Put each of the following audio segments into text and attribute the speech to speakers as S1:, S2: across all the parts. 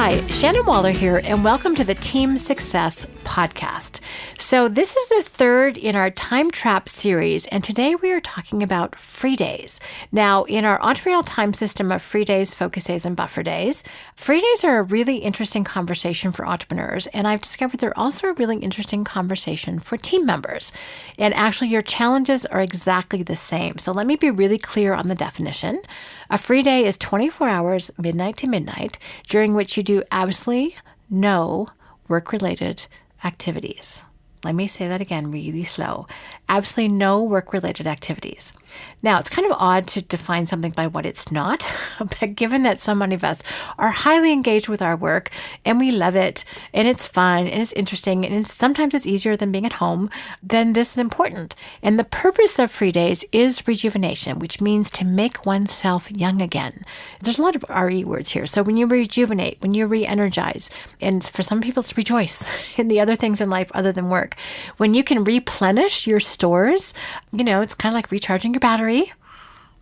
S1: Hi, Shannon Waller here, and welcome to the Team Success Podcast. So this is the third in our Time Trap series, and today we are talking about free days. Now, in our entrepreneurial time system of free days, focus days, and buffer days, free days are a really interesting conversation for entrepreneurs, and I've discovered they're also a really interesting conversation for team members. And actually, your challenges are exactly the same. So let me be really clear on the definition. A free day is 24 hours, midnight to midnight, during which you do absolutely no work-related activities. Let me say that again really slow. Absolutely no work-related activities. Now, it's kind of odd to define something by what it's not, but given that so many of us are highly engaged with our work and we love it and it's fun and it's interesting and sometimes it's easier than being at home, then this is important. And the purpose of free days is rejuvenation, which means to make oneself young again. There's a lot of RE words here. So when you rejuvenate, when you re-energize, and for some people it's rejoice in the other things in life other than work. When you can replenish your stores, it's kind of like recharging your battery.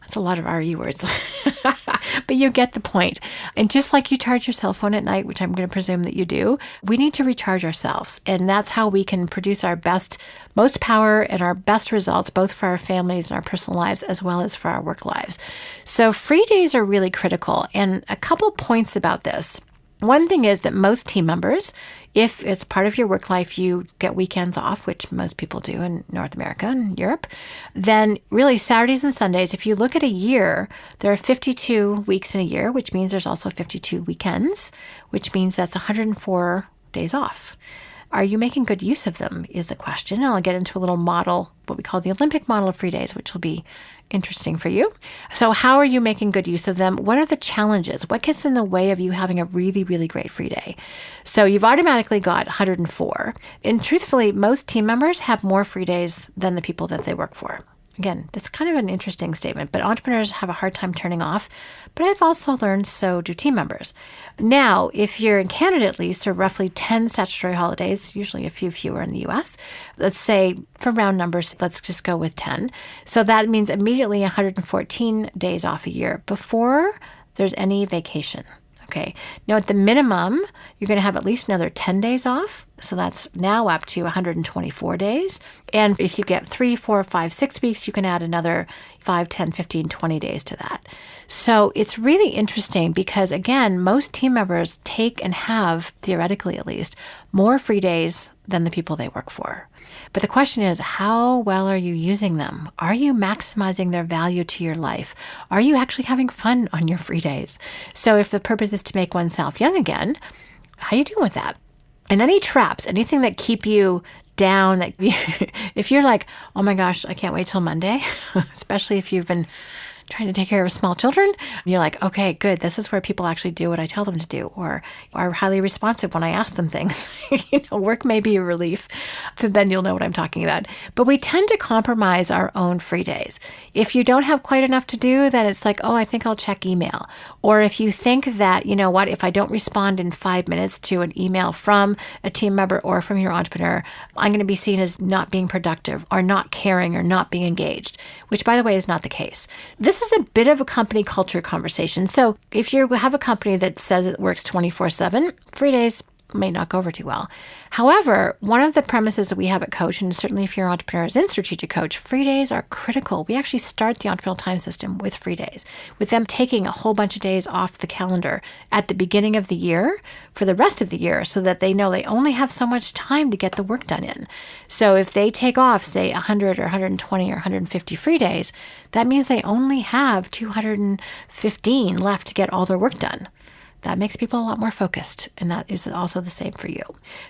S1: That's a lot of RE words, but you get the point. And just like you charge your cell phone at night, which I'm going to presume that you do, we need to recharge ourselves. And that's how we can produce our best, most power and our best results, both for our families and our personal lives, as well as for our work lives. So free days are really critical. And a couple points about this. One thing is that most team members, if it's part of your work life, you get weekends off, which most people do in North America and Europe, then really Saturdays and Sundays, if you look at a year, there are 52 weeks in a year, which means there's also 52 weekends, which means that's 104 days off. Are you making good use of them is the question. And I'll get into a little model, what we call the Olympic model of free days, which will be interesting for you. So how are you making good use of them? What are the challenges? What gets in the way of you having a really, really great free day? So you've automatically got 104. And truthfully, most team members have more free days than the people that they work for. Again, that's kind of an interesting statement, but entrepreneurs have a hard time turning off. But I've also learned so do team members. Now, if you're in Canada, at least, there are roughly 10 statutory holidays, usually a few fewer in the US. Let's say, for round numbers, let's just go with 10. So that means immediately 114 days off a year before there's any vacation. Okay. Now, at the minimum, you're going to have at least another 10 days off. So that's now up to 124 days. And if you get 3, 4, 5, 6 weeks, you can add another 5, 10, 15, 20 days to that. So it's really interesting because, again, most team members take and have, theoretically at least, more free days than the people they work for. But the question is, how well are you using them? Are you maximizing their value to your life? Are you actually having fun on your free days? So if the purpose is to make oneself young again, how are you doing with that? And any traps, anything that keep you down, that if you're like, oh my gosh, I can't wait till Monday, especially if you've been trying to take care of small children, you're like, okay, good. This is where people actually do what I tell them to do, or are highly responsive when I ask them things. Work may be a relief. So then you'll know what I'm talking about. But we tend to compromise our own free days. If you don't have quite enough to do, then it's like, oh, I think I'll check email. Or if you think that, you know what, if I don't respond in 5 minutes to an email from a team member or from your entrepreneur, I'm going to be seen as not being productive or not caring or not being engaged, which, by the way, is not the case. This is a bit of a company culture conversation. So if you have a company that says it works 24/7, free days may not go over too well. However, one of the premises that we have at Coach, and certainly if you're entrepreneurs in Strategic Coach, free days are critical. We actually start the entrepreneurial time system with free days, with them taking a whole bunch of days off the calendar at the beginning of the year for the rest of the year so that they know they only have so much time to get the work done in. So if they take off, say, 100 or 120 or 150 free days, that means they only have 215 left to get all their work done. That makes people a lot more focused, and that is also the same for you.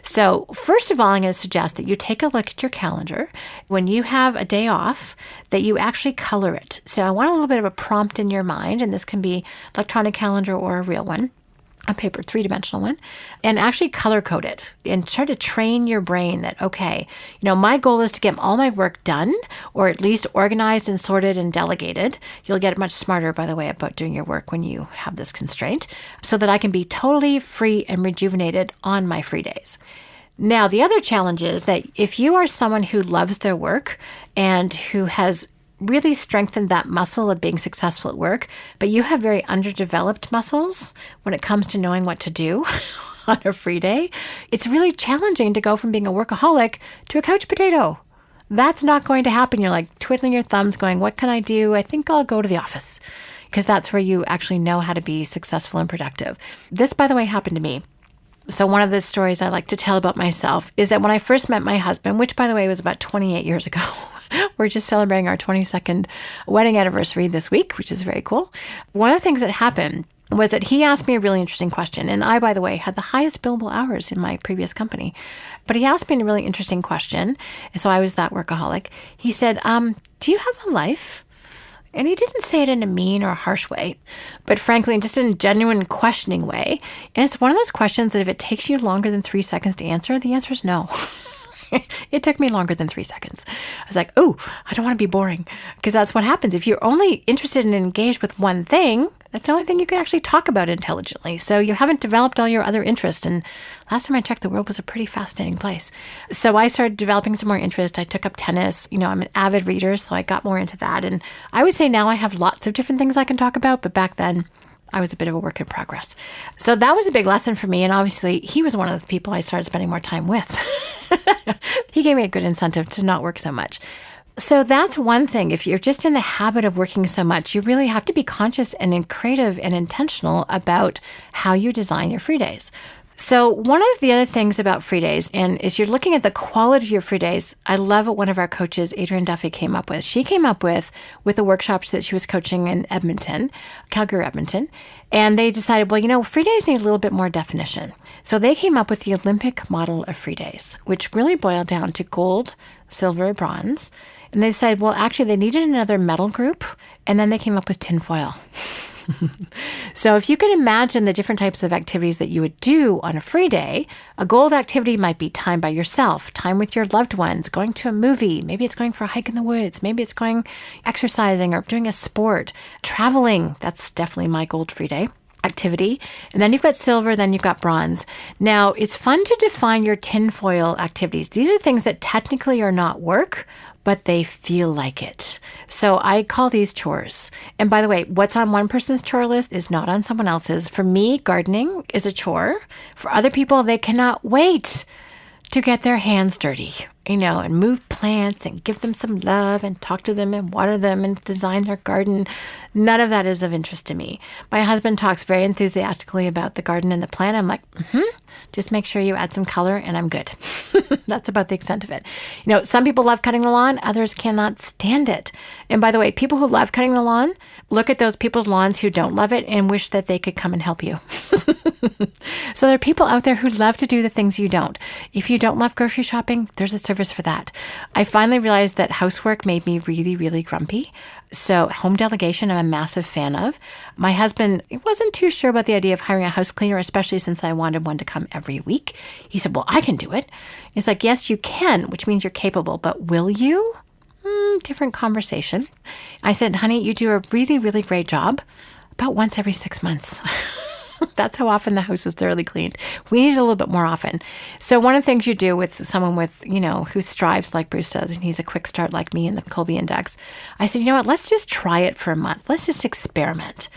S1: So first of all, I'm going to suggest that you take a look at your calendar. When you have a day off, that you actually color it. So I want a little bit of a prompt in your mind, and this can be electronic calendar or a real one. A paper, 3-dimensional one, and actually color code it and try to train your brain that, okay, my goal is to get all my work done, or at least organized and sorted and delegated. You'll get much smarter, by the way, about doing your work when you have this constraint, so that I can be totally free and rejuvenated on my free days. Now, the other challenge is that if you are someone who loves their work and who has really strengthened that muscle of being successful at work, but you have very underdeveloped muscles when it comes to knowing what to do on a free day, it's really challenging to go from being a workaholic to a couch potato. That's not going to happen. You're like twiddling your thumbs going, what can I do? I think I'll go to the office, because that's where you actually know how to be successful and productive. This, by the way, happened to me. So one of the stories I like to tell about myself is that when I first met my husband, which by the way was about 28 years ago, we're just celebrating our 22nd wedding anniversary this week, which is very cool. One of the things that happened was that he asked me a really interesting question. And I, by the way, had the highest billable hours in my previous company. But he asked me a really interesting question. And so I was that workaholic. He said, do you have a life? And he didn't say it in a mean or a harsh way, but frankly, just in a genuine questioning way. And it's one of those questions that if it takes you longer than 3 seconds to answer, the answer is no. It took me longer than 3 seconds. I was like, oh, I don't want to be boring, because that's what happens. If you're only interested and engaged with one thing, that's the only thing you can actually talk about intelligently. So you haven't developed all your other interests. And last time I checked, the world was a pretty fascinating place. So I started developing some more interest. I took up tennis. I'm an avid reader, so I got more into that. And I would say now I have lots of different things I can talk about, but back then I was a bit of a work in progress. So that was a big lesson for me. And obviously he was one of the people I started spending more time with. He gave me a good incentive to not work so much. So that's one thing. If you're just in the habit of working so much, you really have to be conscious and creative and intentional about how you design your free days. So one of the other things about free days, and as you're looking at the quality of your free days, I love what one of our coaches, Adrienne Duffy, came up with. She came up with the workshops that she was coaching in Edmonton, Calgary, Edmonton, and they decided, well, free days need a little bit more definition. So they came up with the Olympic model of free days, which really boiled down to gold, silver, bronze. And they decided, well, actually, they needed another metal group, and then they came up with tinfoil. So if you can imagine the different types of activities that you would do on a free day, a gold activity might be time by yourself, time with your loved ones, going to a movie. Maybe it's going for a hike in the woods. Maybe it's going exercising or doing a sport, traveling. That's definitely my gold free day activity. And then you've got silver, then you've got bronze. Now, it's fun to define your tinfoil activities. These are things that technically are not work, but they feel like it. So I call these chores. And by the way, what's on one person's chore list is not on someone else's. For me, gardening is a chore. For other people, they cannot wait to get their hands dirty, and move plants and give them some love and talk to them and water them and design their garden. None of that is of interest to me. My husband talks very enthusiastically about the garden and the plant. I'm like, just make sure you add some color and I'm good. That's about the extent of it. Some people love cutting the lawn, others cannot stand it. And by the way, people who love cutting the lawn, look at those people's lawns who don't love it and wish that they could come and help you. So there are people out there who love to do the things you don't. If you don't love grocery shopping, there's a service for that. I finally realized that housework made me really, really grumpy. So home delegation, I'm a massive fan of. My husband wasn't too sure about the idea of hiring a house cleaner, especially since I wanted one to come every week. He said, well, I can do it. It's like, yes, you can, which means you're capable, but will you? Different conversation. I said, honey, you do a really, really great job about once every 6 months. That's how often the house is thoroughly cleaned. We need it a little bit more often. So one of the things you do with someone with, who strives like Bruce does, and he's a quick start like me in the Colby Index, I said, what, let's just try it for a month. Let's just experiment.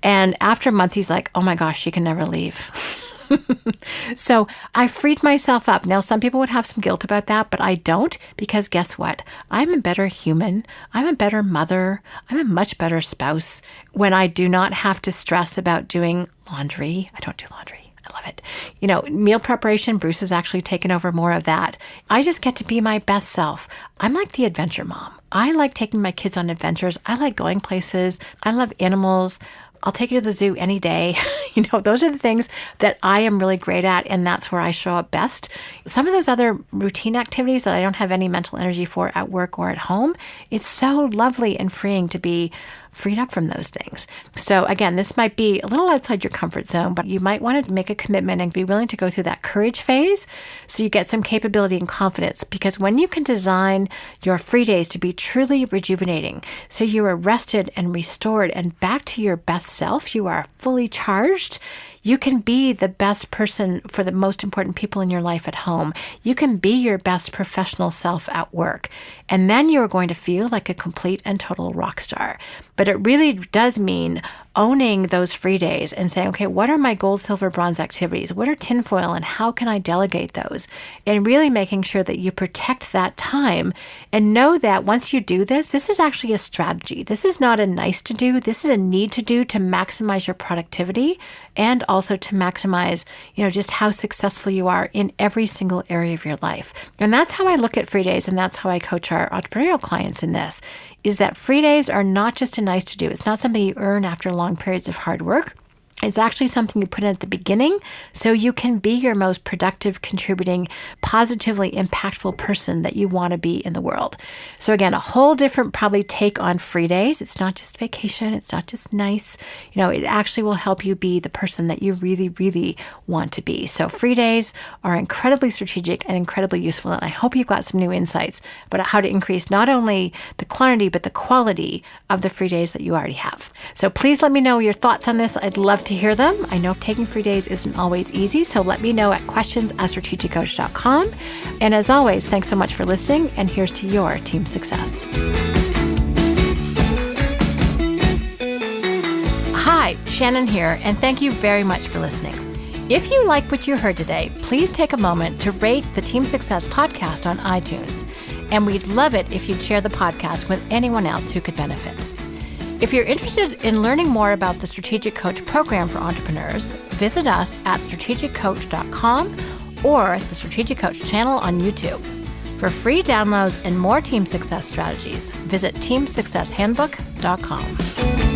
S1: And after a month, he's like, oh my gosh, she can never leave. So I freed myself up. Now, some people would have some guilt about that, but I don't, because guess what? I'm a better human. I'm a better mother. I'm a much better spouse when I do not have to stress about doing laundry. I don't do laundry. I love it. Meal preparation, Bruce has actually taken over more of that. I just get to be my best self. I'm like the adventure mom. I like taking my kids on adventures. I like going places. I love animals. I'll take you to the zoo any day. Those are the things that I am really great at, and that's where I show up best. Some of those other routine activities that I don't have any mental energy for at work or at home, it's so lovely and freeing to be freed up from those things. So again, this might be a little outside your comfort zone, but you might want to make a commitment and be willing to go through that courage phase so you get some capability and confidence. Because when you can design your free days to be truly rejuvenating, so you are rested and restored and back to your best self, you are fully charged, You can be the best person for the most important people in your life at home. You can be your best professional self at work. And then you're going to feel like a complete and total rock star. But it really does mean owning those free days and saying, okay, what are my gold, silver, bronze activities? What are tinfoil and how can I delegate those? And really making sure that you protect that time and know that once you do this, this is actually a strategy. This is not a nice to do. This is a need to do to maximize your productivity and also to maximize, just how successful you are in every single area of your life. And that's how I look at free days. And that's how I coach our entrepreneurial clients in this, is that free days are not just a nice to do. It's not something you earn after long periods of hard work. It's actually something you put in at the beginning so you can be your most productive, contributing, positively impactful person that you want to be in the world. So again, a whole different probably take on free days. It's not just vacation. It's not just nice. It actually will help you be the person that you really, really want to be. So free days are incredibly strategic and incredibly useful. And I hope you've got some new insights about how to increase not only the quantity, but the quality of the free days that you already have. So please let me know your thoughts on this. I'd love to hear them. I know taking free days isn't always easy, so let me know at questions@strategiccoach.com. And as always, thanks so much for listening, and here's to your team success. Hi, Shannon here, and thank you very much for listening. If you like what you heard today, please take a moment to rate the Team Success podcast on iTunes. And we'd love it if you'd share the podcast with anyone else who could benefit. If you're interested in learning more about the Strategic Coach program for entrepreneurs, visit us at strategiccoach.com or the Strategic Coach channel on YouTube. For free downloads and more team success strategies, visit teamsuccesshandbook.com.